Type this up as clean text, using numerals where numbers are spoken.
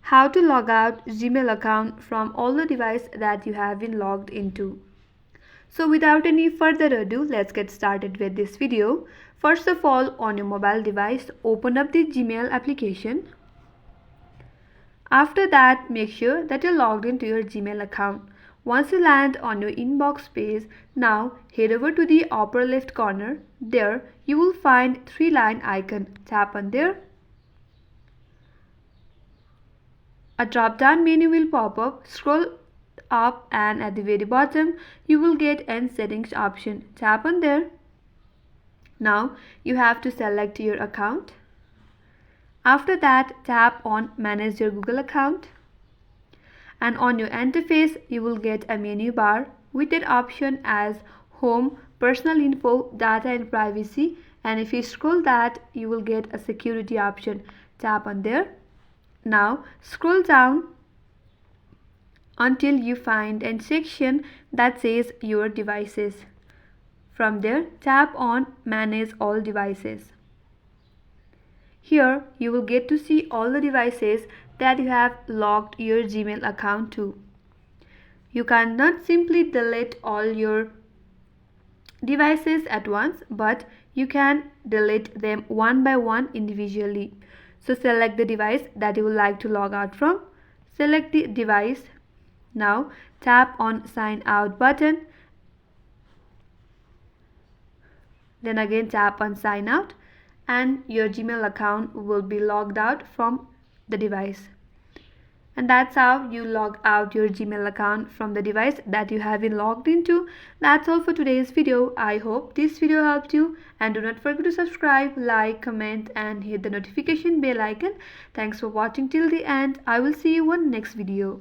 How to log out Gmail account from all the devices that you have been logged into. So without any further ado, let's get started with this video. First of all, on your mobile device, open up the Gmail application. After that, make sure that you're logged into your Gmail account. Once you land on your inbox page, now head over to the upper left corner. There you will find three-line icon. Tap on there. A drop-down menu will pop up. Scroll up and at the very bottom you will get an settings option. Tap on there. Now you have to select your account. After that, tap on manage your Google account. And on your interface you will get a menu bar with an option as home, personal info, data and privacy, and if you scroll that you will get a security option. Tap on there. Now scroll down until you find a section that says your devices. From there, tap on manage all devices. Here you will get to see all the devices that you have logged your Gmail account to. You cannot simply delete all your devices at once, but you can delete them one by one individually. So select the device that you would like to log out from. Select the device. Now tap on sign out button. Then again tap on sign out and your Gmail account will be logged out from the device. And that's how you log out your Gmail account from the device that you have been logged into. That's all for today's video. I hope this video helped you, and do not forget to subscribe, like, comment and hit the notification bell icon. Thanks for watching till the end. I will see you on next video.